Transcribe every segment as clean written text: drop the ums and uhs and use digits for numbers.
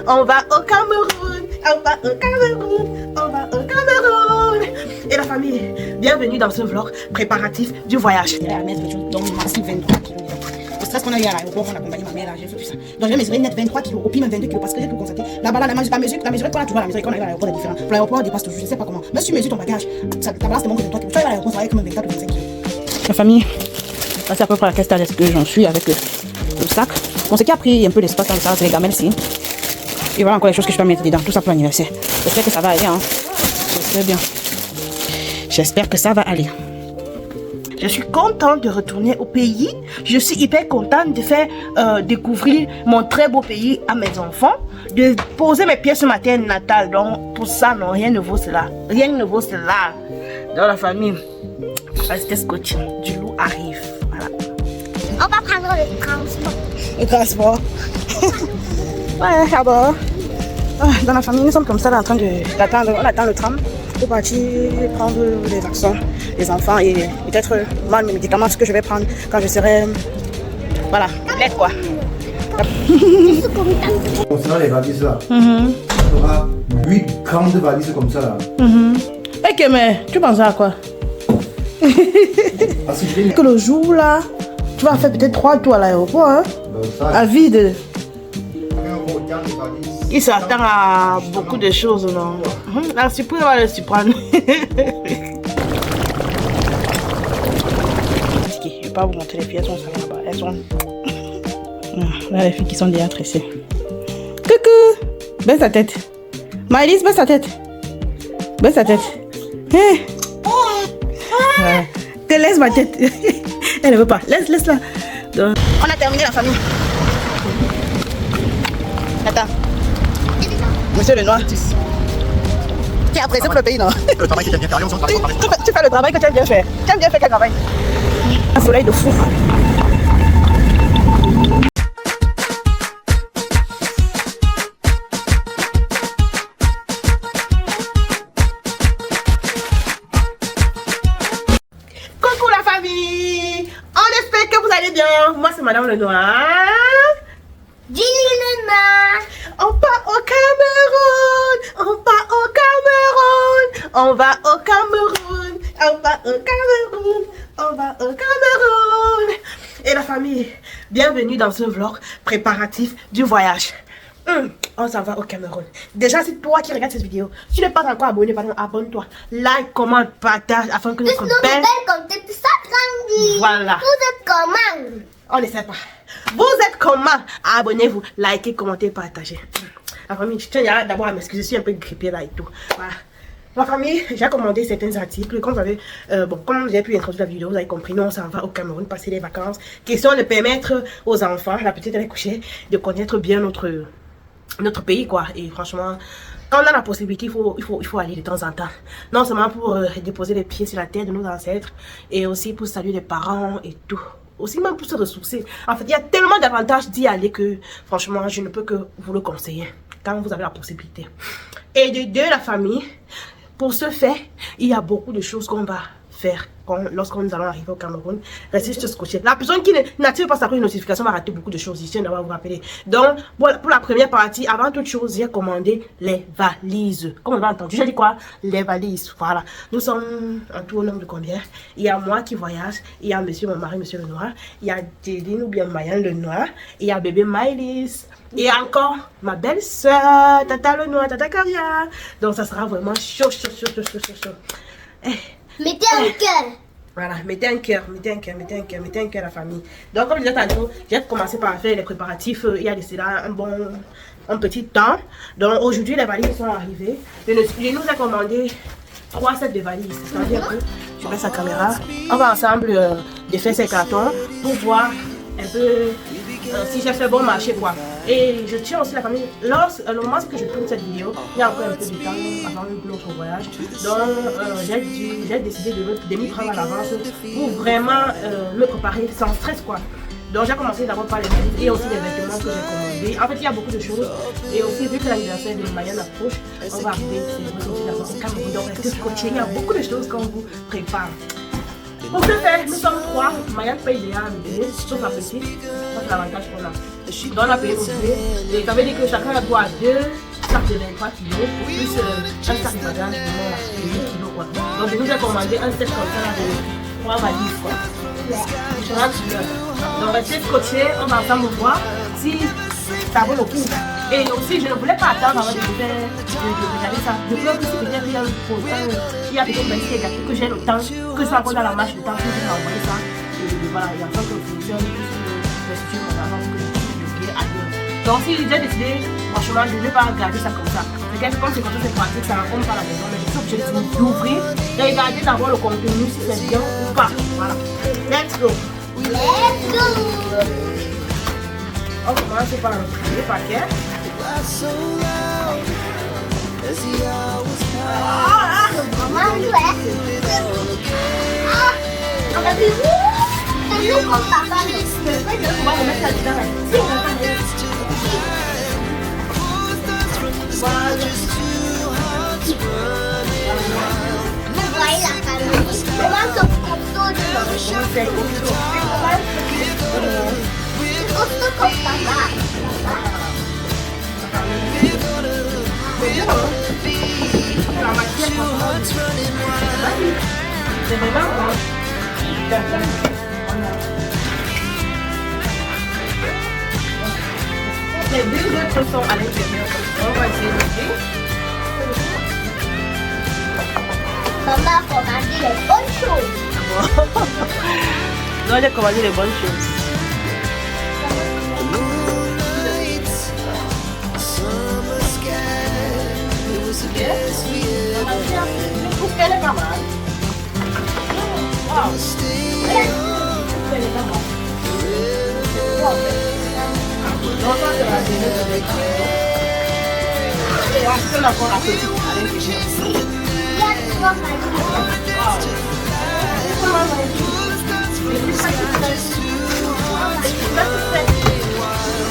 On va au Cameroun. On va au Cameroun. On va au Cameroun. Et la famille, bienvenue dans ce vlog préparatif du voyage. À mettre donc maximum 23 kg. Le stress qu'on a eu à l'aéroport, on a accompagné ma mère, j'ai fait tout ça. Donc je vais mesurer net 23 kg, au pire même 22 kg, parce que j'ai pu constater. Là-bas, la mesure qu'on a toujours, la mesure qu'on a eu à l'aéroport est différente. Pour l'aéroport, on dépasse toujours, je sais pas comment. Même si tu mesures ton bagage, ta balance te montre 23 kg. Tu vas à l'aéroport, ça va être comme 24 ou 25 kg. La famille, là c'est à peu près à quel stade est-ce que j'en suis avec le sac. Bon, ce qui a pris un peu d'espace dans le sac, c'est les gamelles ici. Et voilà encore les choses que je peux mettre dedans, tout ça pour l'anniversaire. J'espère que ça va aller, hein. J'espère bien. J'espère que ça va aller. Je suis contente de retourner au pays. Je suis hyper contente de faire découvrir mon très beau pays à mes enfants. De poser mes pieds sur ma terre natale. Donc, pour ça, non, rien ne vaut cela. Rien ne vaut cela. Dans la famille, restez scotché. Du loup arrive. Voilà. On va prendre le transport. Le transport. Ouais, d'abord. Dans la famille, nous sommes comme ça là, en train d'attendre. On attend le tram pour partir prendre les vaccins, les enfants et peut-être moi mes médicaments, ce que je vais prendre quand je serai. Voilà, l'aide quoi. Concernant les valises là, on aura 8 grandes valises comme ça là. Ok, mais tu penses à quoi? Parce que j'ai Que le jour là, tu vas faire peut-être 3 tours à l'aéroport, hein? ça, À vide. autant de valises. Il s'attend à beaucoup de choses, non? La surprise va le surprendre. Je ne vais pas vous montrer les filles, elles sont là-bas. Elles sont. Là, les filles qui sont déjà tressées. Coucou! Baisse ta tête. Maëlys, baisse ta tête. Baisse ta tête. Ouais. Te laisse ma tête. Elle ne veut pas. Laisse-la. Donc, on a terminé la famille. Attends. Monsieur Lenoir. Tu es apprécié pour le pays, non? Le travail que tu as bien fait, Tu fais le travail que tu as bien fait. Tu as bien fait quel travail? Un soleil de fou. Coucou la famille. On espère que vous allez bien. Moi c'est Madame Lenoir. On part au Cameroun. On part au Cameroun. On va au Cameroun. On va au Cameroun. On va au Cameroun. Et la famille, bienvenue dans ce vlog préparatif du voyage. On s'en va au Cameroun. Déjà, c'est toi qui regardes cette vidéo. Si tu n'es pas encore abonné, pardon, abonne-toi. Like, commente, partage afin que notre belle... Voilà. Vous êtes comment? On ne sait pas. Vous êtes comment? Abonnez-vous, likez, commentez, partagez. La famille, je tiens d'abord à m'excuser, je suis un peu grippée là et tout. Voilà. La famille, j'ai commandé certains articles. Comme vous avez, comme j'ai pu introduire la vidéo, vous avez compris, nous on s'en va au Cameroun passer les vacances. Question de permettre aux enfants, la petite elle est couchée, de connaître bien notre pays quoi. Et franchement, quand on a la possibilité, il faut aller de temps en temps. Non seulement pour déposer les pieds sur la terre de nos ancêtres, et aussi pour saluer les parents et tout. Aussi même pour se ressourcer. En fait, il y a tellement d'avantages d'y aller que franchement, je ne peux que vous le conseiller quand vous avez la possibilité. Et de deux, la famille, pour ce faire, il y a beaucoup de choses qu'on va faire lorsqu'on nous allons arriver au Cameroun. Restez juste scotché. La personne qui n'active pas sa notification va rater beaucoup de choses ici. On va vous rappeler. Donc, voilà, pour la première partie, avant toute chose, j'ai commandé les valises. Comme on l'a entendu, j'ai dit quoi? Les valises. Voilà. Nous sommes en tout au nombre de combien? Il y a moi qui voyage. Il y a monsieur, mon mari, monsieur Lenoir. Il y a Jéline ou bien Mayan Lenoir. Il y a bébé Maëlys. Et encore ma belle soeur, Tata Lenoir, Tata Caviar. Donc, ça sera vraiment chaud. Mettez un cœur. Voilà, mettez un cœur la famille. Donc comme je disais tantôt, j'ai commencé par faire les préparatifs il y a de cela un petit temps. Donc aujourd'hui les valises sont arrivées. Je nous ai commandé 3 sets de valises. C'est-à-dire que je mets sa caméra. On va ensemble défaire ces cartons pour voir un peu si j'ai fait bon marché quoi. Et je tiens aussi la famille, le moment que je tourne cette vidéo, il y a encore un peu de temps avant notre voyage. Donc j'ai décidé de m'y prendre à l'avance pour vraiment me préparer sans stress quoi. Donc j'ai commencé d'abord par les valises et aussi les vêtements que j'ai commandés. En fait il y a beaucoup de choses. Et aussi vu que l'anniversaire de Mayan approche, on va arriver au Cameroun. Donc restez scotchés, il y a beaucoup de choses qu'on vous prépare. Pour ce faire, nous sommes 3. Maya paye déjà un bébé, sauf la petite. Ça c'est l'avantage qu'on a. Donc on a payé nos billets. Et ça veut dire que chacun a droit à 2 sacs de 23 kilos, plus un sac de bagage de 8 kilos quoi. Donc je nous ai commandé un set comme ça là, de 3 valises quoi. Donc restez scotchés, on va ensemble voir si ça vaut le coup. Et aussi je ne voulais pas attendre avant de regarder ça. Je peux que si peut-être il y a peut-être que j'ai le temps, que je sois encore dans la marche, le temps que je vais envoyer ça. Et voilà, il y a encore que je fonctionne, donc si j'ai décidé, franchement, je ne vais pas regarder ça comme ça. Regarde comme c'est comme ça, c'est pratique, ça rencontre pas la maison. Mais je suis obligée d'ouvrir, de regarder d'abord le contenu, si c'est bien ou pas. Voilà. Let's go. Let's go. On commence par le premier paquet. Maman, ouais. On a vu où? C'est nous comme papa. On va remettre ça dedans. Si, on va pas mettre. Vous voyez la famille. Comment ce costaud de l'autre? C'est costaud. C'est costaud comme papa. C'est bien, hein? La matière, c'est vraiment bon. Les deux autres sont à l'intérieur. On va essayer d'ouvrir. Maman a commandé les bonnes choses. Non, j'ai commandé les bonnes choses. Je trouve qu'elle est pas mal. Wow. Elle est pas mal. Donc ça c'est la deuxième avec. Et après on a encore la petite à l'intérieur. Il y a trois familles.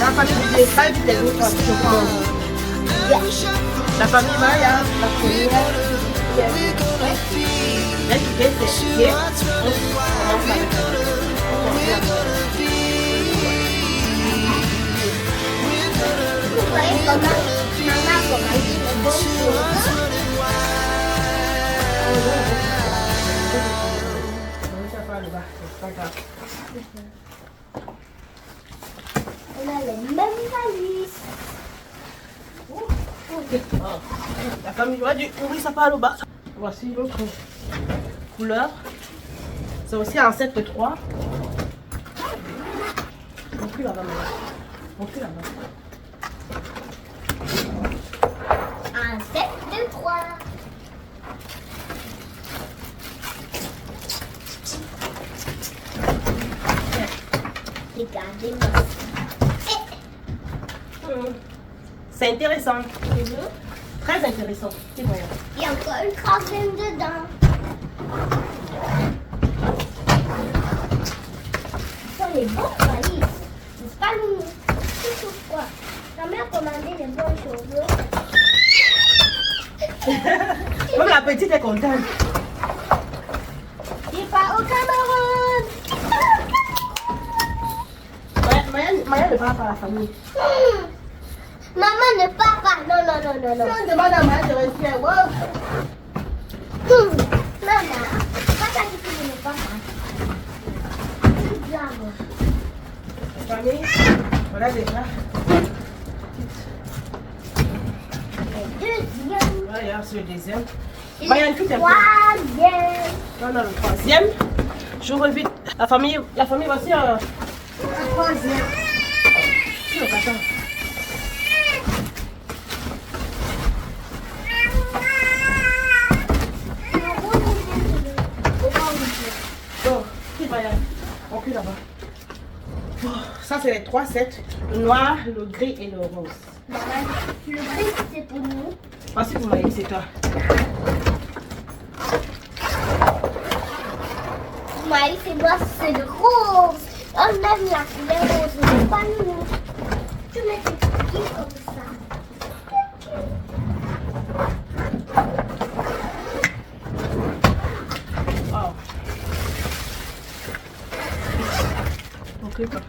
La famille des femmes, des autres, je pense. La famille Maya, la première, elle qui fait ses pieds. Vous voyez comment maman a commandé les bonnes choses. On a les mêmes valises. La famille doit dû ouvrir sa part au bas. Voici l'autre couleur. C'est aussi un set de 3. On prie là-bas maintenant. On prie là-bas. Un set de 3. Regardez-moi. C'est intéressant. Très intéressant. C'est bon. Il y a encore une crème dedans. Ce sont les bons valises. C'est pas nous. C'est pourquoi. Ta mère a commandé les bonnes choses. Même la petite est contente. Il part au Cameroun. Maya ne parle pas à la famille. Maman ne part pas. Non, non, non, non, non. Si on demande à Maya de rester, wow. Maman, papa dit que je ne pars pas. Diable. La famille, voilà déjà. Le deuxième. Voilà, c'est le deuxième. Et Maya, le tout est prêt. troisième. On a le troisième. J'ouvre vite. La famille voici Le troisième. Attends. Bon, qui va y aller? On cul là-bas. Oh, ça, c'est les 3 sets. Le noir, le gris et le rose. Maman, le gris, c'est pour nous. Voici pour Maïs, c'est toi. Maïs et moi, c'est le rose. On aime la couleur rose, c'est pas nous. Tu mets des cookies comme ça. Oh. Ok, quoi.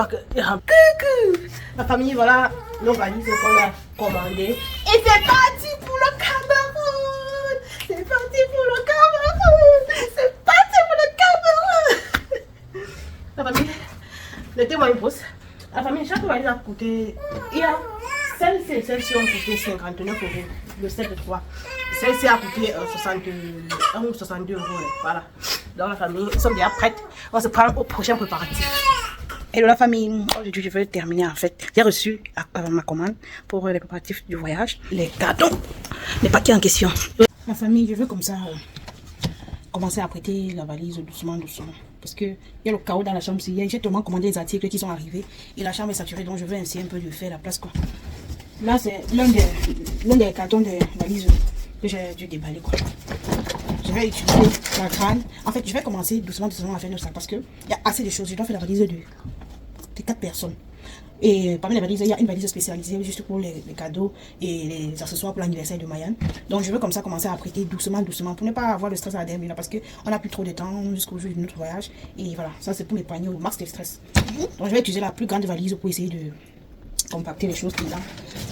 pas que... Coucou! La famille, voilà nos valises qu'on a commandées. Et c'est parti pour le Cameroun! C'est parti pour le Cameroun! C'est parti pour le Cameroun! La famille, le témoin est brosse. La famille, chaque valise a coûté... Il y a celle-ci et celle-ci ont coûté 59 €. Le set de 3. Celle-ci a coûté 61 ou 62 €. Voilà. Dans la famille, nous sommes déjà prêtes. On va se prendre au prochain préparatif. Hello la famille, aujourd'hui je vais terminer en fait. J'ai reçu ma commande pour les préparatifs du voyage. Les cadeaux, les paquets en question. La famille, je veux comme ça commencer à prêter la valise doucement. Parce que il y a le chaos dans la chambre. J'ai tellement commandé les articles qui sont arrivés et la chambre est saturée, donc je veux essayer un peu de faire la place quoi. Là c'est l'un des cartons de valises que j'ai dû déballer quoi. Je vais utiliser la crâne. En fait, je vais commencer doucement à faire ça parce que il y a assez de choses. Je dois faire la valise de 4 personnes. Et parmi les valises, il y a une valise spécialisée juste pour les cadeaux et les accessoires pour l'anniversaire de Mayan. Donc je veux comme ça commencer à prêter doucement pour ne pas avoir le stress à la dernière minute parce qu'on n'a plus trop de temps jusqu'au jour de notre voyage. Et voilà, ça c'est pour m'épargner au max de stress. Donc je vais utiliser la plus grande valise pour essayer de compacter les choses dedans.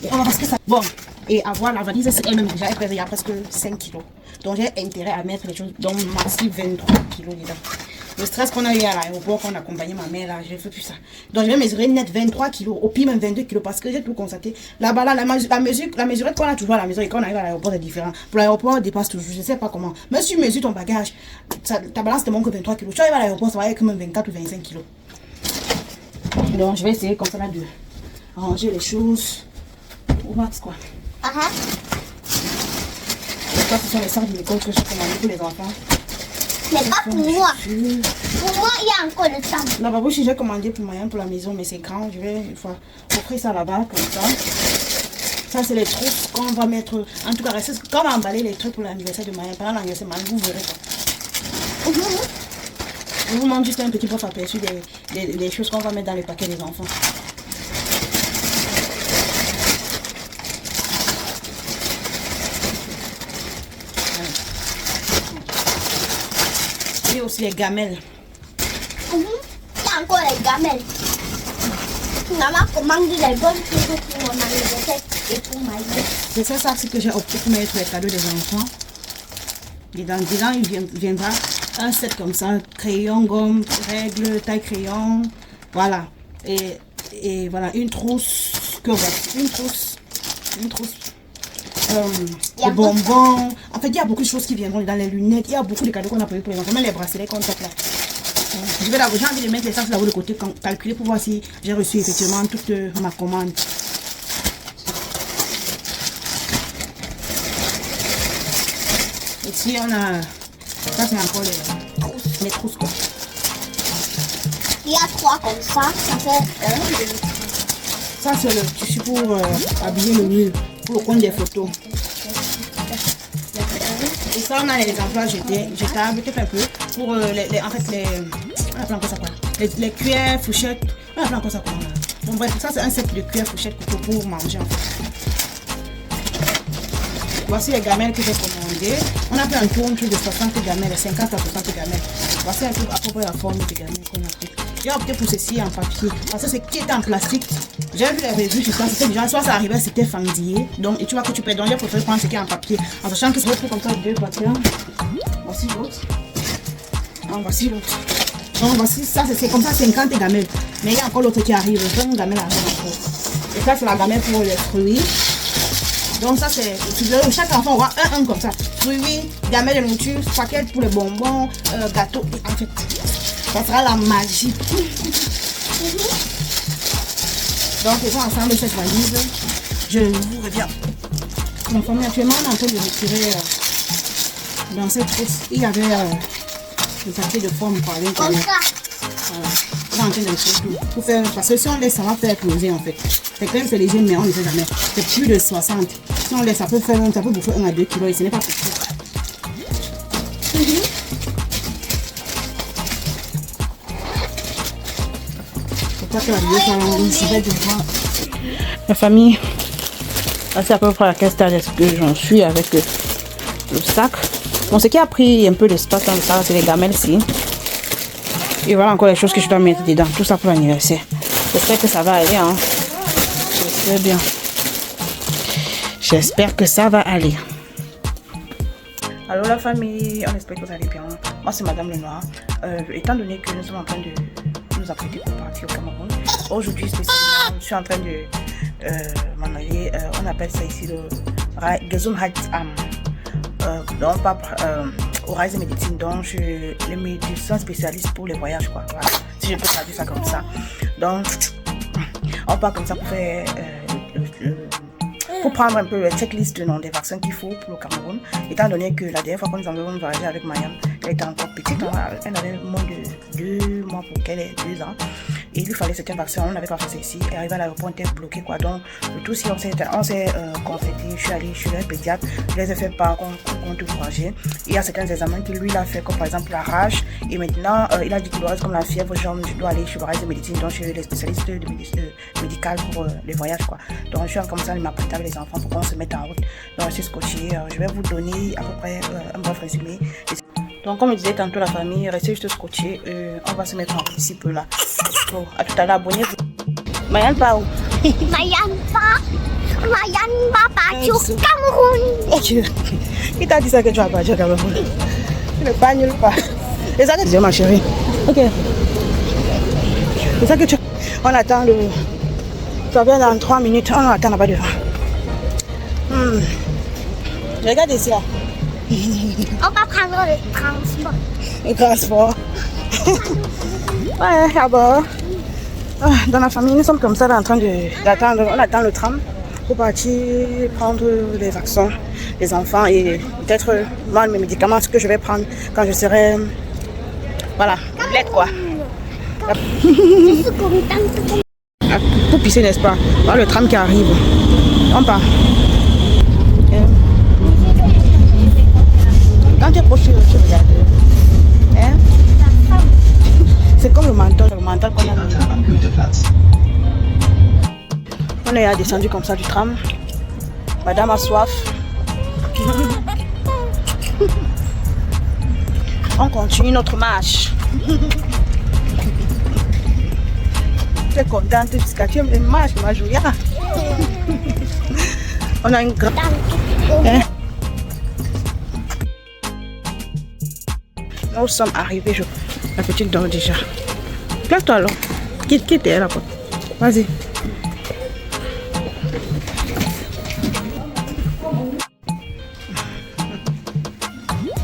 Et on va parce que ça... Bon, et avoir la valise elle-même déjà, elle pèse il y a presque 5 kilos. Donc j'ai intérêt à mettre les choses dans maxi 23 kilos dedans. Le stress qu'on a eu à l'aéroport, qu'on a accompagné ma mère là, je ne fais plus ça. Donc je vais mesurer net 23 kilos, au pire même 22 kilos parce que j'ai tout constaté. Là-bas, là, la mesurette qu'on a toujours à la maison et quand on arrive à l'aéroport c'est différent. Pour l'aéroport, dépasse toujours, je ne sais pas comment. Même si tu mesures ton bagage, ta balance te manque 23 kilos. Tu arrives à l'aéroport, ça va être même 24 ou 25 kilos. Donc je vais essayer comme ça là de ranger les choses au max quoi. Ça, ce sont les sacs de l'école que j'ai commandé pour les enfants. Mais pas pour moi. Pour moi, il y a encore le temps. La babouche, j'ai commandé pour Mayan pour la maison, mais c'est grand. Je vais une fois offrir ça là-bas, comme ça. Ça, c'est les trousses qu'on va mettre. En tout cas, quand on va emballer les trucs pour l'anniversaire de Mayan, pendant l'anniversaire de Mayan, vous verrez ça. Je vous montre juste un petit peu aperçu des choses qu'on va mettre dans les paquets des enfants. Et aussi les gamelles. Il y a encore les gamelles. Maman commande les bonnes choses pour mon anniversaire et pour ma vie. C'est ça que j'ai opté pour mettre les cadeaux des enfants. Dedans, il viendra un set comme ça, crayon, gomme, règle, taille crayon, voilà. Et voilà, une trousse, des bonbons. En fait, il y a beaucoup de choses qui viendront dans les lunettes. Il y a beaucoup de cadeaux qu'on a prévu pour les enfants, même les bracelets qu'on tape là. J'ai envie de mettre les sacs là-haut de côté, calculer pour voir si j'ai reçu effectivement toute ma commande. Ici, on a... Ça, c'est encore les trousses quoi. Il y a 3 comme ça fait 1, 2. Ça, c'est le tissu pour habiller le mur, pour le coin des photos. Et ça, on a les emplois jetables, peut-être un peu, pour en fait, on appelle encore ça quoi? Les cuillères, fourchettes, on appelle encore ça quoi? Bon, bref, ça, c'est un set de cuillères, fourchettes, couteaux pour manger en fait. Voici les gamelles que j'ai commandées. On a fait un tour de 60 gamelles, 50 à 60 gamelles. Voici à peu près la forme des gamelles qu'on a fait. J'ai opté pour ceci en papier. Parce que ce qui était en plastique, j'ai vu les reviews sur ça, c'était déjà, soit ça arrivait, c'était fendillé. Donc, et tu vois que tu peux, donc j'ai préféré prendre ce qui est en papier. En sachant que ça va être comme ça, 2 papiers. Voici l'autre. Voici l'autre. Donc, voici ça, c'est comme ça, 50 gamelles. Mais il y a encore l'autre qui arrive, 20 gamelles arrivent encore. Et ça, c'est la gamelle pour les fruits. Donc ça c'est, chaque enfant aura un comme ça. Fruits, gamelles de nourriture, paquets pour les bonbons, gâteaux. Et en fait, ça sera la magie. Donc faisons ensemble cette valise. Je vous reviens. Ma famille actuellement on est en train de retirer dans cette trousse. Il y avait le paquet de forme pour aller. Comme ça. Voilà. On est en train de retirer tout. Pour faire, parce que si on laisse, ça va faire exploser en fait. C'est clair que c'est léger, mais on ne sait jamais. C'est plus de 60. Si on laisse, ça peut bouffer 1 à 2 kilos et ce n'est pas possible. Faut pas que la vidéo soit longue, je vais devoir. La famille, c'est à peu près à quel stade est-ce que j'en suis avec le sac. Bon, ce qui a pris un peu d'espace dans le sac, c'est les gamelles ici. Et voilà encore les choses que je dois mettre dedans. Tout ça pour l'anniversaire. J'espère que ça va aller. Hein. J'espère bien. J'espère que ça va aller. Alors la famille, on espère que vous allez bien. Moi c'est Madame Lenoir. Étant donné que nous sommes en train de nous apprêter pour partir au Cameroun, aujourd'hui spécialement, je suis en train de m'en aller. On appelle ça ici le Gesundheitsamt. Donc au Reise Médecine, donc les médecins spécialistes pour les voyages, quoi. Voilà. Si je peux traduire ça comme ça. Donc on part comme ça pour faire pour prendre un peu le checklist du nom des vaccins qu'il faut pour le Cameroun, étant donné que la dernière fois que nous avons voyagé avec Mayam, elle était encore petite, elle avait moins de 2 mois pour qu'elle ait 2 ans, et il lui fallait certains vaccins, on n'avait pas fait ça ici, et arrivé à l'aéroport, on était bloqué, quoi. Donc le tout, si on s'est concerté, je suis allée chez le pédiatre, je les ai fait par contre voyager. Il y a certains examens qu'il lui a fait, comme par exemple la rage, et maintenant il a dit qu'il reste comme la fièvre, genre je dois aller chez le Reise de médecine, donc chez les spécialistes de médical pour les voyages, quoi. Donc je suis comme ça, il m'a prêté avec les enfants pour qu'on se mette en route. Donc je suis scotché, je vais vous donner à peu près un bref résumé. Donc comme je disais tantôt, la famille, restez juste scotché, on va se mettre en route ici peu là. Bon, à tout à l'heure, abonnez-vous. Mayan pas où? Mayan va partir au Cameroun. Qui t'a dit ça que tu vas partir au Cameroun? Le pas nul pas. C'est ça que tu dis, ma chérie. Ok. C'est ça que tu... On attend le... Ça vient dans 3 minutes. On attend là-bas devant. Je regarde ici là. On va prendre le transport. Le transport. Ouais, d'abord. Dans la famille, nous sommes comme ça en train d'attendre. On attend le tram pour partir prendre les vaccins des enfants et peut-être moi mes médicaments, ce que je vais prendre quand je serai. Voilà, complète quoi. Je suis contente. Pour pisser, n'est-ce pas? Voilà le tram qui arrive. On part. Quand tu es proche, tu regardes. Hein? C'est comme le mental qu'on a mis. On est descendu comme ça du tram. Madame a soif. On continue notre marche. Tu es contente jusqu'à tu aimes les marches, ma Julia. On a une grande. Hein? Nous sommes arrivés, la petite dort déjà. Place-toi alors. Quitte elle là. Vas-y.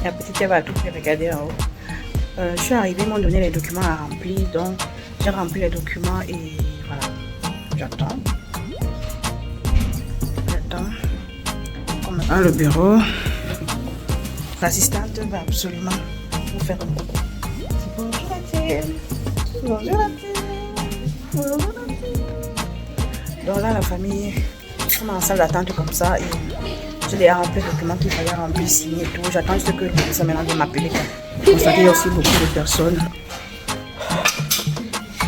La petite elle va tout faire regarder en haut. Je suis arrivée, ils m'ont donné les documents à remplir. Donc j'ai rempli les documents et voilà. J'attends. Dans le bureau. L'assistante va absolument vous faire un coucou. Bonjour la team. Bonjour la team. Bonjour la team. Donc là, la famille, on est en salle d'attente comme ça. Et je l'ai rempli les documents qu'il fallait remplir, signer et tout. J'attends juste que le professeur maintenant de m'appeler. Pour ça qu'il y a aussi beaucoup de personnes.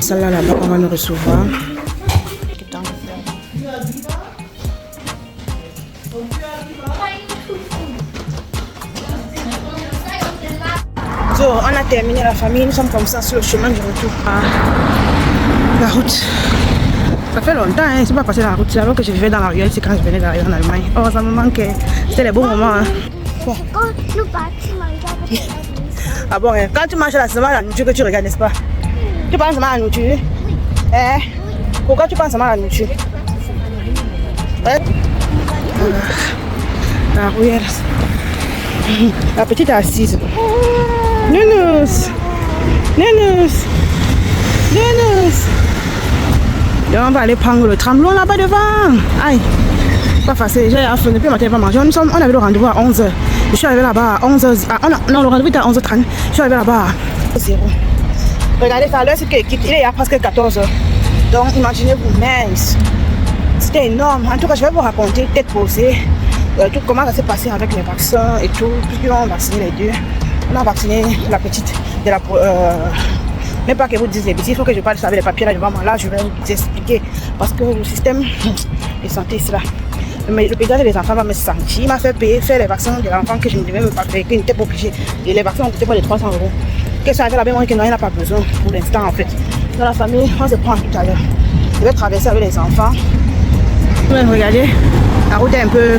Celle-là, là-bas, on va nous recevoir. So, on a terminé la famille, nous sommes comme ça sur le chemin du retour. La route. Ça fait longtemps, hein, c'est pas passé dans la route. C'est avant que je vivais dans la ruelle, c'est quand je venais d'arriver en Allemagne. Oh, ça me manquait. C'était les bons moments. Hein. Quand nous partons manger avec la ah bon, hein, quand tu manges là, c'est seulement la nourriture que tu regardes, n'est-ce pas? Tu penses seulement à la nourriture? Eh? Pourquoi tu penses seulement à la nourriture? Ouais. La ruelle. La petite est assise. Nounous! Nounous! Nounous! Donc on va aller prendre le tram loin là-bas devant. Aïe! Pas facile, j'ai faim depuis matin, pas manger. On avait le rendez-vous à 11h. Je suis arrivé là-bas à 11h. Non, le rendez-vous était à 11h30. Je suis arrivé là-bas à 0. Regardez ça, l'heure c'est qu'il est à presque 14h. Donc imaginez-vous, mince. C'était énorme. En tout cas, je vais vous raconter, tête posée, tout comment ça s'est passé avec les vaccins et tout, puisqu'ils ont vacciné les deux. On a vacciné la petite de la... même pas que vous disiez les bêtises, il faut que je parle avec les papiers là devant moi. Là, je vais vous expliquer. Parce que le système de santé, c'est là. Le pédiatre des enfants va me sentir. Il m'a fait payer, faire les vaccins de l'enfant que je ne devais même pas faire, qu'il n'était pas obligé. Et les vaccins ont coûté pas de 300 €. Qu'est-ce que ça avait là-bas, moi, qu'il n'en a pas besoin pour l'instant, en fait. Dans la famille, on se prend tout à l'heure. Je vais traverser avec les enfants. Ouais, regardez, la route est un peu...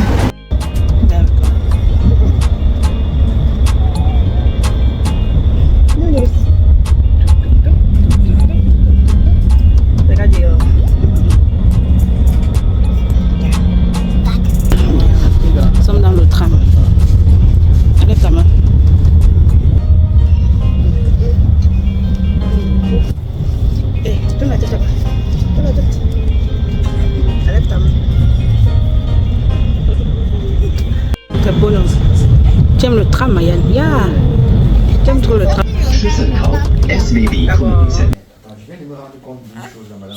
Regardez. Nous sommes dans le tram. Lève ta main. Tu peux mettre ta main. Lève ta main. Très beau là. Tu aimes le tram, Mayan? Yeah. Tu aimes trop le tram.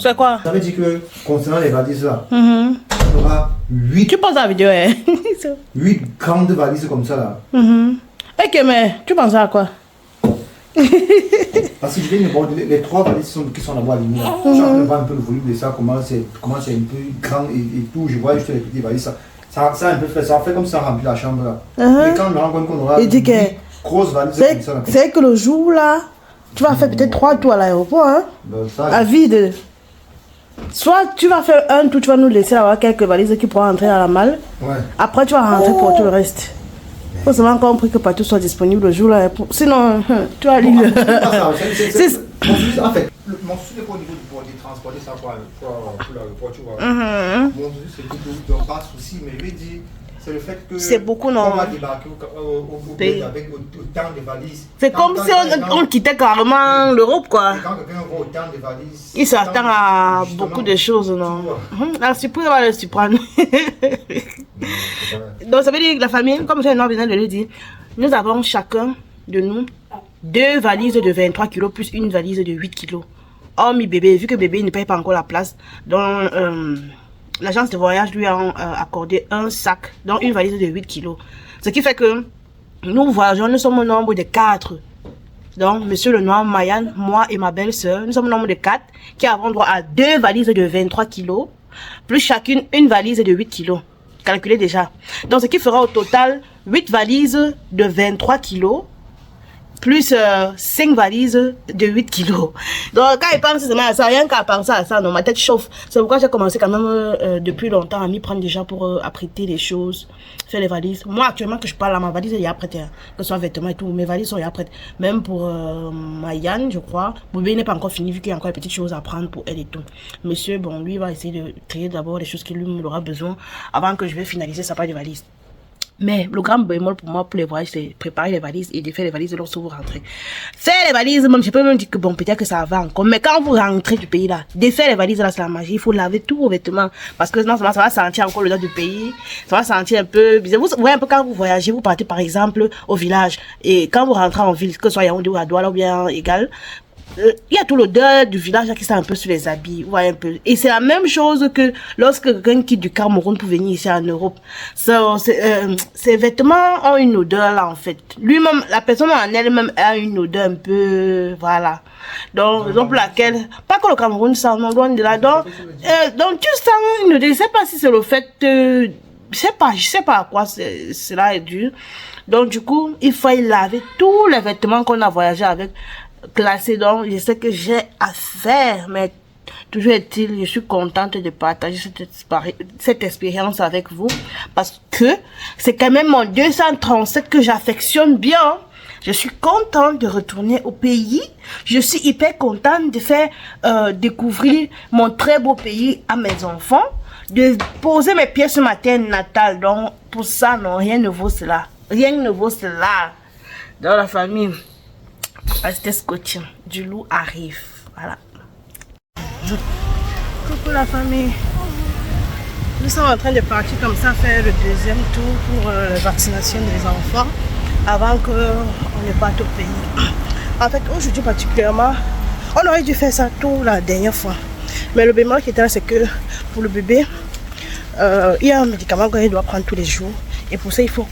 C'est quoi? Ça veut dire que concernant les valises là, on aura 8 Tu penses à la vidéo, hein? 8 grandes valises comme ça là. Ok, mais tu penses à quoi? Parce que je viens de voir les 3 valises qui sont là-bas alignées. Je suis en train de voir un peu le volume de ça, comment c'est un peu grand et tout. Je vois juste les petites valises. Ça a un peu fait, ça fait comme ça remplit la chambre là. Mais quand on me rend compte qu'on aura 8 grosses valises comme ça là. C'est que le jour là, tu vas faire peut-être 3 tours à l'aéroport, hein? Ça, À vide. Soit tu vas faire un tour, tu vas nous laisser avoir quelques valises qui pourront entrer dans la malle. ouais. Après, tu vas rentrer pour tout le reste. Il faut seulement compris que partout soit disponible le jour là. Sinon, tu vas aller. En fait, mon souci n'est pas au niveau de transporter ça pour l'aéroport, tu vois. Mon souci c'est plutôt pas souci, mais je vais dire, c'est le fait que C'est beaucoup, non? on va débarquer au pays avec autant de valises. C'est comme si on quittait carrément l'Europe, quoi. Quand quelqu'un voit autant de valises, Il s'attend à beaucoup de choses, non? La surprise va le surprendre. Donc, ça veut dire que la famille, comme j'ai vient de le dire, nous avons chacun de nous 2 valises de 23 kg plus une valise de 8 kg. Oh, mi bébé, vu que bébé ne paye pas encore la place, donc l'agence de voyage lui a accordé un sac, donc une valise de 8 kg. Ce qui fait que nous voyageons, nous sommes au nombre de 4. Donc, monsieur Lenoir, Mayan, moi et ma belle-sœur, nous sommes au nombre de 4 qui avons droit à 2 valises de 23 kg, plus chacune une valise de 8 kg. Calculez déjà. Donc, ce qui fera au total 8 valises de 23 kg, plus 5 valises de 8 kilos. Donc, quand il pense seulement à ça, rien qu'à penser à ça, non, ma tête chauffe. C'est pourquoi j'ai commencé quand même depuis longtemps à m'y prendre déjà pour apprêter les choses, faire les valises. Moi, actuellement, que je parle à ma valise, il y a prête, hein, que ce soit vêtements et tout, mes valises sont il y a prête. Même pour Mayan, je crois. Bébé n'est pas encore fini, vu qu'il y a encore des petites choses à prendre pour elle et tout. Monsieur, bon, lui, va essayer de créer d'abord les choses qu'il lui aura besoin avant que je vais finaliser sa part de valise. Mais le grand bémol pour moi, pour les voyages, c'est préparer les valises et de faire les valises lorsque vous rentrez. Faire les valises, même, je peux même dire que bon, peut-être que ça va encore. Mais quand vous rentrez du pays là, défaire les valises là, c'est la magie. Il faut laver tous vos vêtements. Parce que non seulement ça va sentir encore l'odeur du pays, ça va sentir un peu bizarre. Vous voyez un peu quand vous voyagez, vous partez par exemple au village. Et quand vous rentrez en ville, que ce soit Yaoundé ou à Douala ou bien égal, il y a tout l'odeur du village qui sent un peu sur les habits, vous voyez un peu. Et c'est la même chose que lorsque quelqu'un quitte du Cameroun pour venir ici en Europe. Ces vêtements ont une odeur là en fait. Lui-même, la personne en elle-même a une odeur un peu, voilà. Donc, raison pour laquelle, pas que le Cameroun sent, non, loin de là. Donc tu sens une odeur, je sais pas si c'est le fait, je sais pas à quoi cela est dû. Donc du coup, il faut laver tous les vêtements qu'on a voyagé avec. Classé, donc je sais que j'ai à faire, mais toujours est-il, je suis contente de partager cette expérience avec vous parce que c'est quand même mon 237 que j'affectionne bien. Je suis contente de retourner au pays. Je suis hyper contente de faire découvrir mon très beau pays à mes enfants, de poser mes pieds sur ma terre natale. Donc pour ça, non, rien ne vaut cela. Rien ne vaut cela. Dans la famille. Restez scotché, du loup arrive, voilà. Coucou la famille. Nous sommes en train de partir comme ça faire le deuxième tour pour la vaccination des enfants avant qu'on ne parte au pays. En fait, aujourd'hui particulièrement, on aurait dû faire ça tout la dernière fois. Mais le bémol qui est là, c'est que pour le bébé, il y a un médicament qu'il doit prendre tous les jours. Et pour ça, il faut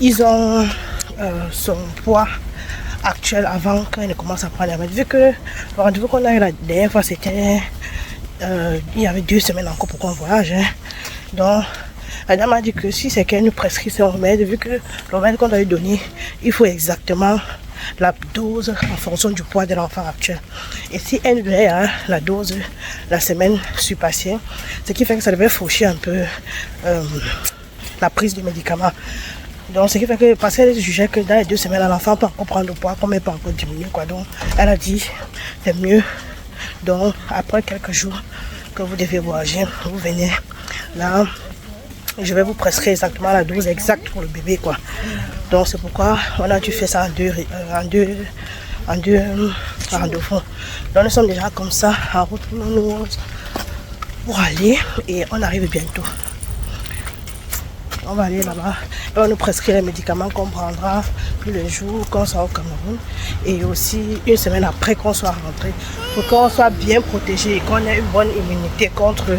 ils ont son poids actuel avant qu'il ne commence à prendre la main. Vu que le rendez-vous qu'on a eu la dernière fois, c'était il y avait 2 semaines encore pour qu'on voyage. Hein. Donc, la dame a dit que si c'est qu'elle nous prescrit son remède, vu que le remède qu'on a donné, il faut exactement la dose en fonction du poids de l'enfant actuel. Et si elle devait la dose la semaine surpassée, ce qui fait que ça devait faucher un peu la prise du médicament. Donc ce qui fait que, parce qu'elle jugeait que dans les 2 semaines, l'enfant peut encore prendre le poids, comme elle peut encore diminuer, quoi. Donc elle a dit, c'est mieux. Donc après quelques jours que vous devez voyager, vous venez là, je vais vous prescrire exactement la dose exacte pour le bébé, quoi. Donc c'est pourquoi on a dû faire ça en deux fois. Donc nous sommes déjà comme ça en route pour aller et on arrive bientôt. On va aller là-bas et on nous prescrit les médicaments qu'on prendra tous les jours qu'on soit au Cameroun et aussi une semaine après qu'on soit rentré pour qu'on soit bien protégé et qu'on ait une bonne immunité contre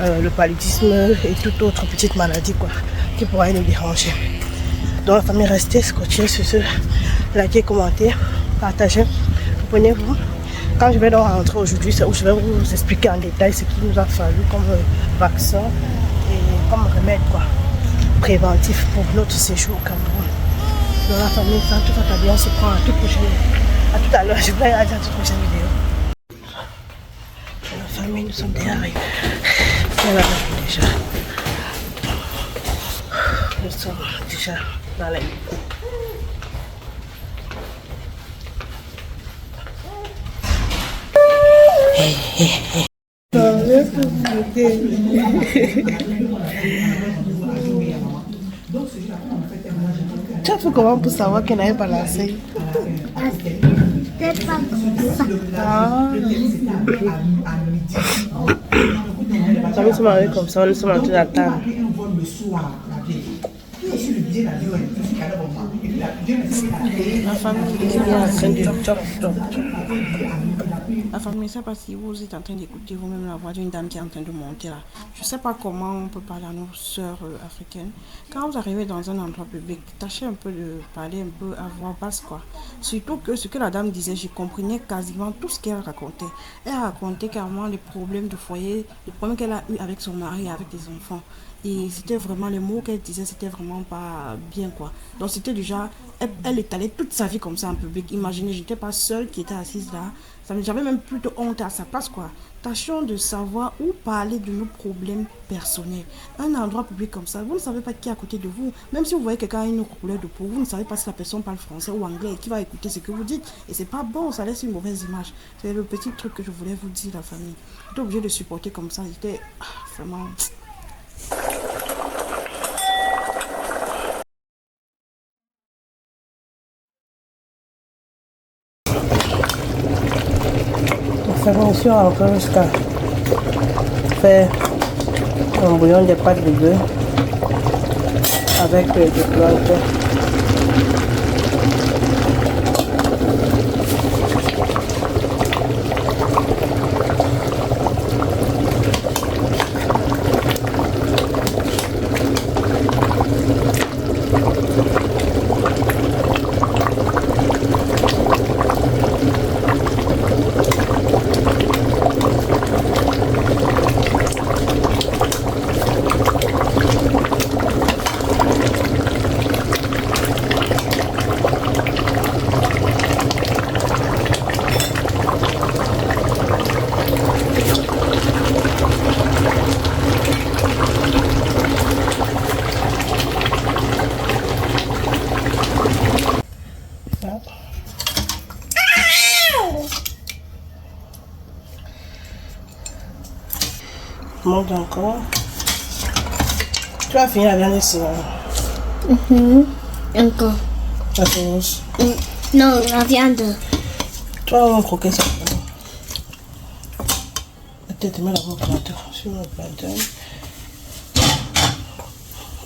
le paludisme et toute autre petite maladie, quoi, qui pourrait nous déranger. Donc la famille, restez scotchée sur ce, likez, commentez, partagez, abonnez-vous. Quand je vais donc rentrer aujourd'hui, c'est où je vais vous expliquer en détail ce qu'il nous a fallu comme vaccin et comme remède, quoi, préventif pour notre séjour au Cameroun. Donc la famille, ça tout va bien, on se prend à toute prochaine. À tout à l'heure, je vais aller à toute prochaine vidéo. La famille, nous sommes déjà arrivés. Voilà, déjà. Nous sommes déjà dans la nuit. Tu as fait comment pour savoir qu'elle n'avait pas lancé? C'est pas comme ça. Ah. Ça nous sommes arrivés comme ça, nous sommes entrés à la table. La famille, la famille, je ne sais pas si vous êtes en train d'écouter vous-même la voix d'une dame qui est en train de monter là. Je ne sais pas comment on peut parler à nos sœurs africaines. Quand vous arrivez dans un endroit public, tâchez un peu de parler un peu à voix basse, quoi. Surtout que ce que la dame disait, je comprenais quasiment tout ce qu'elle racontait. Elle racontait carrément les problèmes de foyer, les problèmes qu'elle a eu avec son mari et avec des enfants. Et c'était vraiment, les mots qu'elle disait, c'était vraiment pas bien, quoi. Donc c'était déjà, elle étalait toute sa vie comme ça en public. Imaginez, je n'étais pas seule qui était assise là. J'avais même plus de honte à sa place, quoi. Tâchons de savoir où parler de nos problèmes personnels. Un endroit public comme ça, vous ne savez pas qui est à côté de vous. Même si vous voyez quelqu'un a une autre couleur de peau, vous ne savez pas si la personne parle français ou anglais et qui va écouter ce que vous dites. Et c'est pas bon, ça laisse une mauvaise image. C'est le petit truc que je voulais vous dire, la famille. J'étais obligée de supporter comme ça. J'étais vraiment... Ça fonctionne encore jusqu'à faire un bouillon de pâtes de bœuf avec des plantes. Monte encore. Tu as fini la viande ici. Encore. La sauce. Non, la viande. Tu vas croquer ça. Peut-être mets la plateau sur le plateau.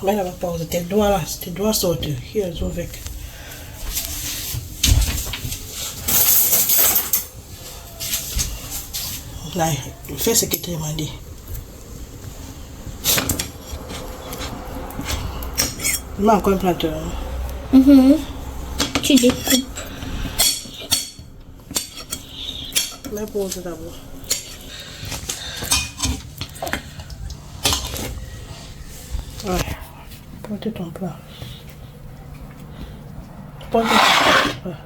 Mets la pause. Tes doigts là, tes doigts sortent. Hier, ils ont avec. Là, fais ce que tu m'as dit. Mets encore un plateau. Tu découpes. Mets pause d'abord. Ouais. Porte ton plat. Porte ton plat.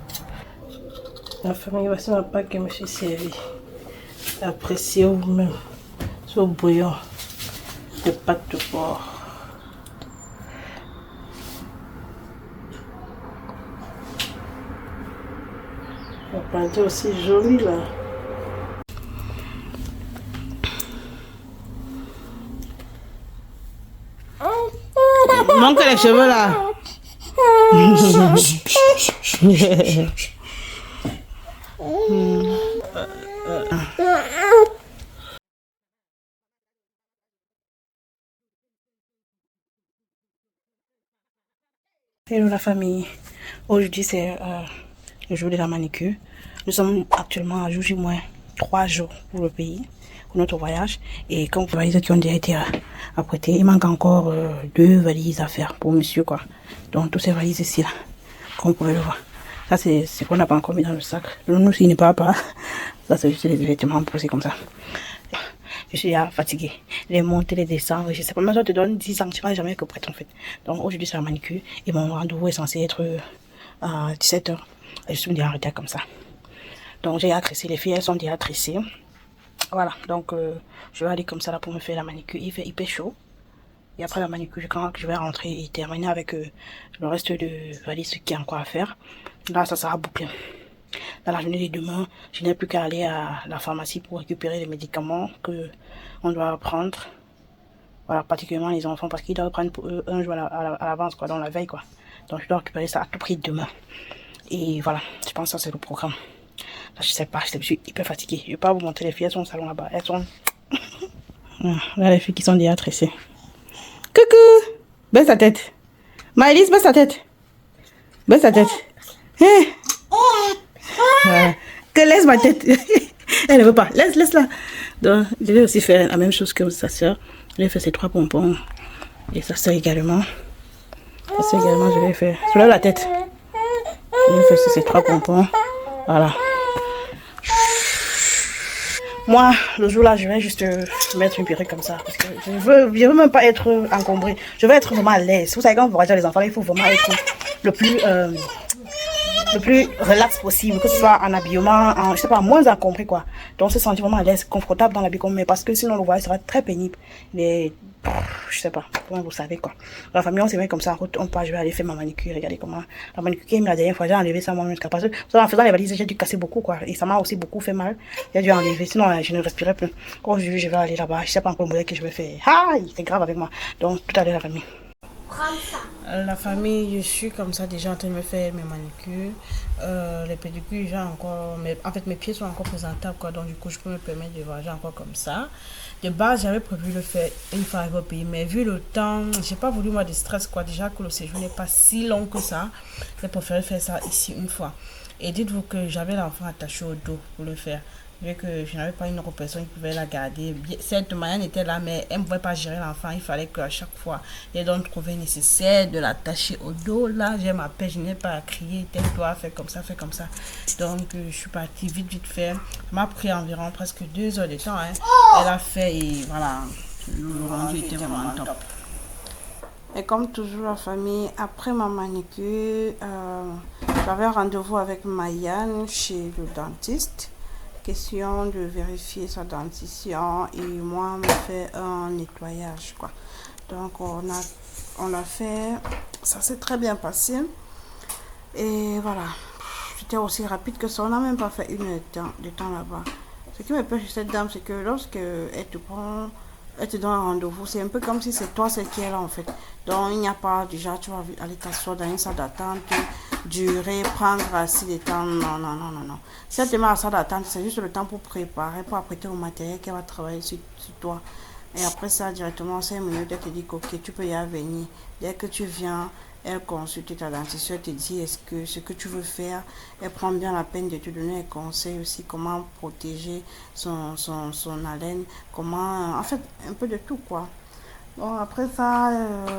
La famille, voici ma pâte que je me suis servi. Appréciez vous-même ce bouillon de pâte de porc. La pâte est aussi jolie là. Manque les cheveux là. Hello la famille. Aujourd'hui c'est le jour de la manicure. Nous sommes actuellement à jour J-3 jours pour le pays, pour notre voyage. Et comme vous voyez, qui ont déjà été apprêtées, il manque encore 2 valises à faire pour monsieur quoi. Donc toutes ces valises ici là, comme vous pouvez le voir. Ça c'est ce qu'on n'a pas encore mis dans le sac. Nous s'il n'est pas. Ça c'est juste les vêtements posés comme ça. Je suis fatiguée. Les montées, les descentes, je sais pas. Moi, je te donne 10 ans, je ne sais jamais que prête en fait. Donc aujourd'hui, c'est la manicure. Et mon rendez-vous est censé être à 17h. Et je suis déjà en retard comme ça. Donc j'ai tressé. Les filles, elles sont déjà tressées. Voilà. Donc je vais aller comme ça là pour me faire la manicure. Il fait hyper chaud. Et après la manicure, quand je vais rentrer et terminer avec le reste de valise qui est encore à faire. Là, ça sera bouclé. Dans la journée de demain, je n'ai plus qu'à aller à la pharmacie pour récupérer les médicaments que on doit prendre. Voilà, particulièrement les enfants, parce qu'ils doivent prendre pour eux un jour à l'avance, quoi, dans la veille, quoi. Donc je dois récupérer ça à tout prix demain. Et voilà, je pense que ça c'est le programme. Là, je sais pas, je suis hyper fatiguée. Je vais pas vous montrer les filles, elles sont au salon là-bas. Elles sont... Là, les filles qui sont déjà tressées. Coucou! Baisse ta tête. Maëlys, baisse ta tête. Baisse ta tête. Hein? Voilà. Que laisse ma tête. Elle ne veut pas. Laisse-la. Donc, je vais aussi faire la même chose que sa soeur. Je vais faire ces 3 pompons. Et sa soeur également. Sa soeur également, je vais faire. Soulève la tête. Je vais faire ces 3 pompons. Voilà. Moi, le jour là, je vais juste mettre une perruque comme ça. Parce que je veux même pas être encombrée. Je veux être vraiment à l'aise. Vous savez, quand vous voyagez les enfants, il faut vraiment être le plus relax possible, que ce soit en habillement, je sais pas, moins encombré quoi. Donc se sentir vraiment à l'aise, confortable dans l'habillement, mais parce que sinon le voyage sera très pénible. Mais je sais pas, comment vous savez quoi. La famille on s'est mis comme ça, on part, je vais aller faire ma manicure, regardez comment la manicure la dernière fois j'ai enlevé ça moi-même jusqu'à parce que en faisant les valises j'ai dû casser beaucoup quoi, et ça m'a aussi beaucoup fait mal. J'ai dû enlever, sinon je ne respirais plus. Aujourd'hui je vais aller là-bas, je sais pas encore le modèle que je vais faire. Aïe, c'est grave avec moi. Donc tout à l'heure la famille. La famille, je suis comme ça déjà en train de me faire mes manicures, les pédicures, j'ai encore, en fait mes pieds sont encore présentables quoi, donc du coup je peux me permettre de voyager encore comme ça. De base j'avais prévu le faire une fois arrivé au pays, mais vu le temps, j'ai pas voulu moi de stress quoi, déjà que le séjour n'est pas si long que ça, j'ai préféré faire ça ici une fois. Et dites-vous que j'avais l'enfant attaché au dos pour le faire. Vu que je n'avais pas une autre personne qui pouvait la garder. Cette Marianne était là, mais elle ne pouvait pas gérer l'enfant. Il fallait qu'à chaque fois, elle donc trouvait nécessaire de l'attacher au dos. Là, j'ai ma paix, je n'ai pas à crier, tais-toi, fais comme ça, fais comme ça. Donc, je suis partie vite fait. Ça m'a pris environ presque 2 heures de temps. Hein. Elle a fait et voilà, le rendu était vraiment top. Et comme toujours la famille, après ma manicure, j'avais un rendez-vous avec Marianne chez le dentiste. Question de vérifier sa dentition et moi me fait un nettoyage quoi. Donc on l'a fait, ça s'est très bien passé et voilà, j'étais aussi rapide que ça, on n'a même pas fait 1 heure de temps là-bas. Ce qui me plaît chez cette dame, c'est que lorsque elle te donne un rendez-vous, c'est un peu comme si c'est toi celle qui est là en fait. Donc il n'y a pas déjà tu vas aller t'asseoir dans une salle d'attente, durer, prendre assez de temps, non. Si elle te met à la salle d'attente, c'est juste le temps pour préparer, pour apprêter au matériel qu'elle va travailler sur toi. Et après ça, directement 5 minutes, elle te dit ok, tu peux y venir. Dès que tu viens, elle consulte ta dentiste, elle te dit est-ce que ce que tu veux faire, elle prend bien la peine de te donner un conseil aussi, comment protéger son haleine, comment, en fait, un peu de tout quoi. Bon, après ça,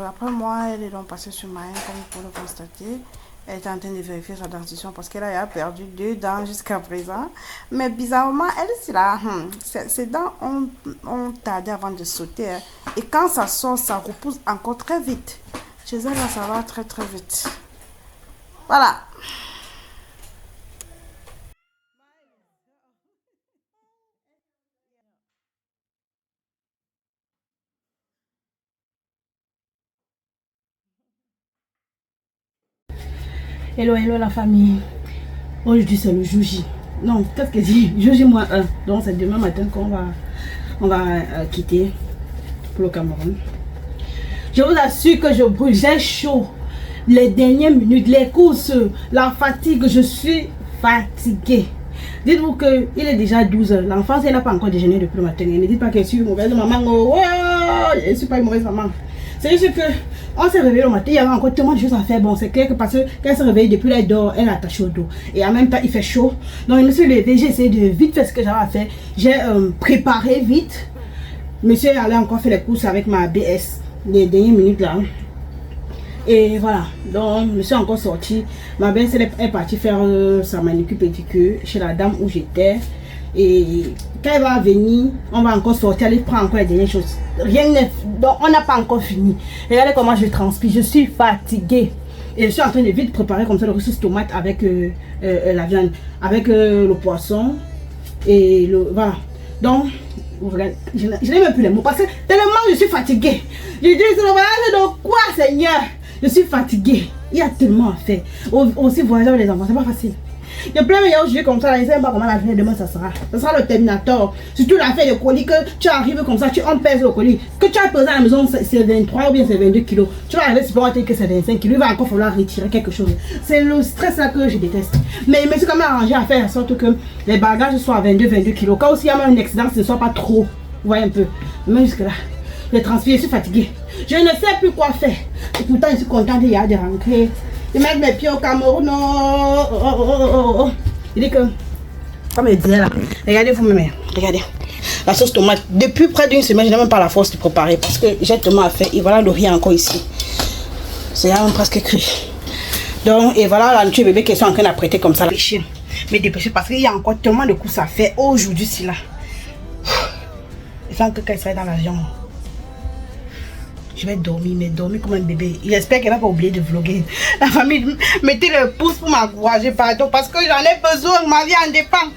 après moi, elle est donc passée sur ma haine, comme vous pouvez le constater. Elle était en train de vérifier sa dentition parce qu'elle a perdu 2 dents jusqu'à présent. Mais bizarrement, elle, c'est là, ses dents ont tardé avant de sauter. Hein. Et quand ça sort, ça repousse encore très vite. Chez elle, là, ça va très vite. Voilà. Hello, hello la famille. Aujourd'hui c'est le jour J. Non, peut-être que c'est jour J-1. Donc c'est demain matin qu'on va quitter pour le Cameroun. Je vous assure que je brûle, j'ai chaud. Les dernières minutes, les courses, la fatigue, je suis fatiguée. Dites-vous qu'il est déjà 12 h. L'enfant, elle n'a pas encore déjeuné depuis le matin. Ne dites pas que je suis une mauvaise maman. Oh, je ne suis pas une mauvaise maman. C'est juste que on s'est réveillé le matin, il y avait encore tellement de choses à faire. Bon, c'est clair que parce qu'elle s'est réveillée depuis là, elle dort, elle est attachée au dos. Et en même temps, il fait chaud. Donc, je me suis levée, j'ai essayé de vite faire ce que j'avais à faire. J'ai préparé vite. Monsieur est allé encore faire les courses avec ma BS, les dernières minutes là. Et voilà, donc je suis encore sortie. Ma belle est partie faire sa manicure pédicure chez la dame où j'étais. Et quand elle va venir, on va encore sortir, aller prendre encore les dernières choses. Rien n'est, donc on n'a pas encore fini. Regardez comment je transpire, je suis fatiguée. Et je suis en train de vite préparer comme ça le ressource tomate avec la viande, avec le poisson. Et voilà. Donc, je n'ai même plus les mots parce que tellement je suis fatiguée. Je dis, c'est le voyage de quoi, Seigneur? Je suis fatiguée. Il y a tellement à faire. Aussi voyager avec les enfants, c'est pas facile. Il y a plein de choses comme ça, je ne sais pas comment la journée demain ça sera. Ça sera le Terminator. Surtout l'affaire de colis, que tu arrives comme ça, on pèse le colis. Que tu as pesé à la maison, c'est 23 ou bien c'est 22 kilos. Tu vas arriver, c'est pour dire que c'est 25 kilos. Il va encore falloir retirer quelque chose. C'est le stress là que je déteste. Mais je me suis quand même arrangé à faire en sorte que les bagages soient à 22 kilos. Quand aussi il y a même un accident, ce ne soit pas trop. Vous voyez un peu. Mais jusque là, je transpire, je suis fatiguée. Je ne sais plus quoi faire. Et pourtant, je suis contente d'y aller de rentrer. De mettre mes pieds au Cameroun. Il dit que, comme il disait là, regardez vous-même, regardez. La sauce tomate, depuis près d'une semaine, je n'ai même pas la force de préparer parce que j'ai tellement à faire. Et voilà le riz encore ici. C'est même presque cuit. Donc, et voilà la nourriture bébé qui sont en train d'apprêter comme ça. Mais dépêchez parce qu'il y a encore tellement de courses à faire aujourd'hui, si là. Il faut que quand il soit dans l'avion. Je vais dormir, mais dormir comme un bébé. J'espère qu'elle va pas oublier de vlogger. La famille, mettez le pouce pour m'encourager, pardon, parce que j'en ai besoin, ma vie en dépend.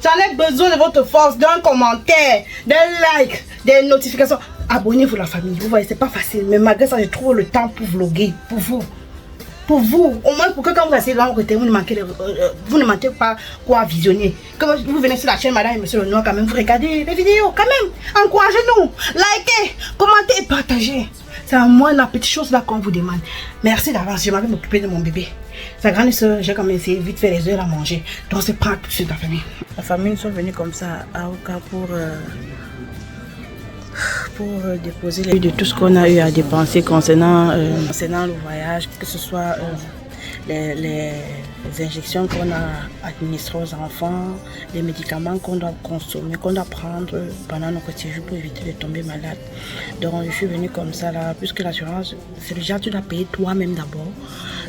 J'en ai besoin de votre force, d'un commentaire, d'un like, des notifications. Abonnez-vous la famille, vous voyez, c'est pas facile, mais malgré ça, je trouve le temps pour vlogger, pour vous. Pour vous, au moins pour que quand vous asseyez là, vous ne manquez pas quoi visionner. Quand vous venez sur la chaîne Madame et Monsieur Lenoir, quand même, vous regardez les vidéos, quand même. Encouragez-nous, likez, commentez et partagez. C'est à moi la petite chose là qu'on vous demande. Merci d'avance, je m'avais m'occuper de mon bébé. Sa grande soeur, j'ai quand même essayé vite faire les heures à manger. Donc c'est pas tout de suite la famille. La famille, nous sommes venus comme ça à Oka pour déposer les de tout ce qu'on a eu à dépenser concernant le voyage, que ce soit les injections qu'on a administrées aux enfants, les médicaments qu'on doit consommer, qu'on doit prendre pendant notre séjour pour éviter de tomber malade. Donc je suis venue comme ça là, puisque l'assurance, c'est déjà tu dois payer toi-même d'abord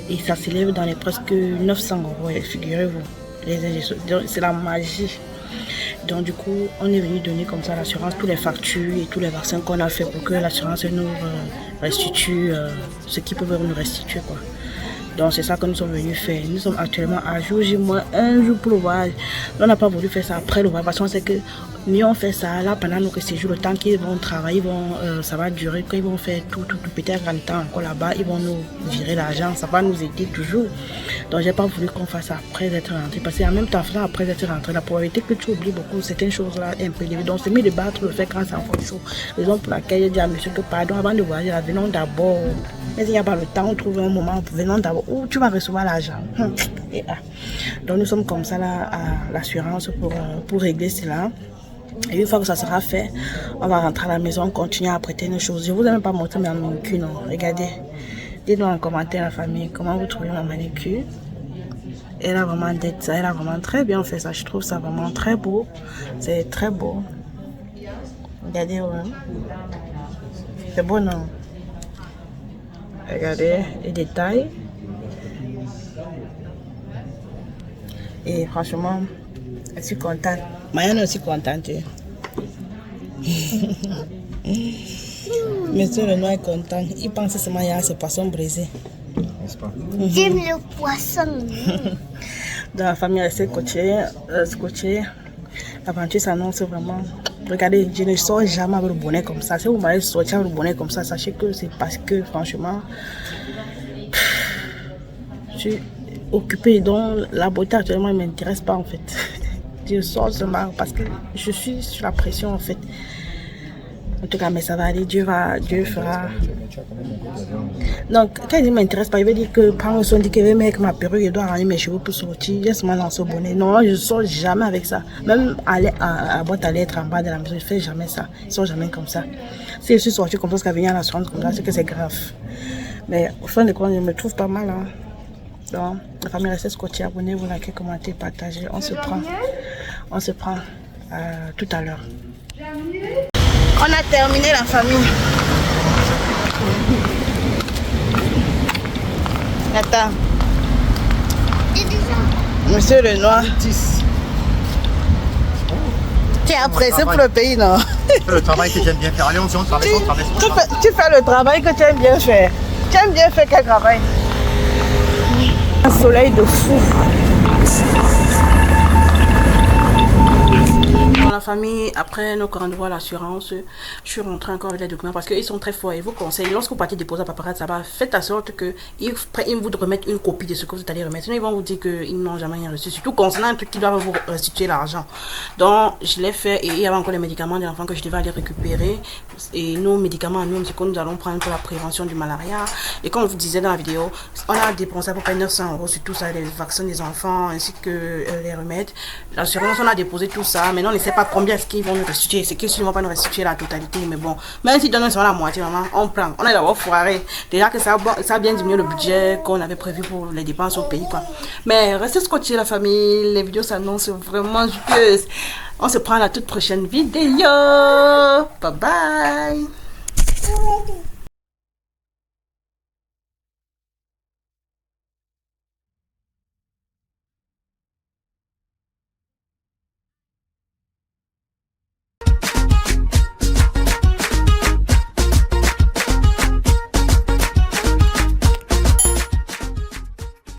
et ça s'élève dans les presque 900 €, figurez-vous. Les injections, c'est la magie. Donc du coup, on est venu donner comme ça à l'assurance tous les factures et tous les vaccins qu'on a fait pour que l'assurance nous restitue ce qu'ils peuvent nous restituer, quoi. Donc c'est ça que nous sommes venus faire. Nous sommes actuellement à jour J-1 jour pour le voyage. On n'a pas voulu faire ça après le voyage parce qu'on sait que mieux on fait ça là pendant notre séjour, le temps qu'ils vont travailler, ça va durer. Quand ils vont faire tout peut-être en temps encore là-bas, ils vont nous virer l'argent, ça va nous aider toujours. Donc j'ai pas voulu qu'on fasse ça après être rentré parce qu'en même temps après être rentré, la probabilité que tu oublies beaucoup certaines choses là est un peu élevée. Donc c'est mieux de battre le fait quand c'est encore chaud. Raison pour laquelle j'ai dit à monsieur que pardon, avant de voyager là, venons d'abord. Mais il n'y a pas le temps, on trouve un moment, venons d'abord où tu vas recevoir l'argent. Donc nous sommes comme ça là à l'assurance pour régler cela. Et une fois que ça sera fait, on va rentrer à la maison, continuer à prêter nos choses. Je vous ai même pas montré ma manicure, non. Regardez. Dites-nous en commentaire la famille comment vous trouvez ma manicure. Elle a vraiment d'être ça, elle a vraiment très bien fait ça. Je trouve ça vraiment très beau. C'est très beau. Regardez, ouais. C'est beau, non? Regardez les détails. Et franchement, je suis contente. Marianne est aussi contente. Monsieur Lenoir est content. Il pense seulement qu'il y a ce poisson brisé. N'est-ce pas? J'aime le poisson. Dans la famille, elle s'est scotchée. L'aventure s'annonce vraiment. Regardez, je ne sors jamais avec le bonnet comme ça. Si vous m'avez sorti avec le bonnet comme ça, sachez que c'est parce que franchement, occupée, donc la beauté actuellement ne m'intéresse pas en fait. Je sors seulement parce que je suis sur la pression en fait. En tout cas, mais ça va aller, Dieu fera. Donc, quand il ne m'intéresse pas, il veut dire que quand on dit qu'il veut mettre ma perruque, il doit arranger mes cheveux pour sortir, laisse-moi dans ce bonnet. Non, je ne sors jamais avec ça. Même à boîte à lettres en bas de la maison, je ne fais jamais ça. Je ne sors jamais comme ça. Si je suis sortie comme ça, parce qu'elle vient à l'assurance comme ça, c'est que c'est grave. Mais au fin de compte, je me trouve pas mal. Hein. Donc, la famille reste scotchée, abonnez-vous, likez, commentez, partagez. On se prend tout à l'heure. On a terminé la famille. Attends. Monsieur Lenoir. Tu es pressé pour le pays, non? Le travail que j'aime bien faire. Allez, on travaille. Tu fais le travail que tu aimes bien faire. Tu aimes bien faire quel travail? Un soleil de fou. Dans la famille, après nos rendez-vous à l'assurance, je suis rentrée encore avec les documents parce qu'ils sont très forts et vous conseillent, lorsque vous partez déposer à paparazzi, ça va, faites en sorte qu'ils vous remettent une copie de ce que vous allez remettre. Sinon, ils vont vous dire qu'ils n'ont jamais rien reçu, surtout concernant un truc qui doit vous restituer l'argent. Donc, je l'ai fait et il y avait encore les médicaments de l'enfant que je devais aller récupérer. Et nos médicaments à nous, c'est que nous allons prendre pour la prévention du malaria. Et comme je vous disais dans la vidéo, on a dépensé à peu près 900 € sur tout ça, les vaccins des enfants ainsi que les remèdes. L'assurance, on a déposé tout ça. Maintenant, on ne sait pas combien est-ce qu'ils vont nous restituer. C'est qu'ils ne vont pas nous restituer la totalité. Mais bon, même s'ils donnent seulement la moitié, maman, on prend. On est d'abord foiré. Déjà que ça a bien diminué le budget qu'on avait prévu pour les dépenses au pays, quoi. Mais restez scotchés, la famille. Les vidéos s'annoncent vraiment joyeuses. On se prend à la toute prochaine vidéo. Bye bye.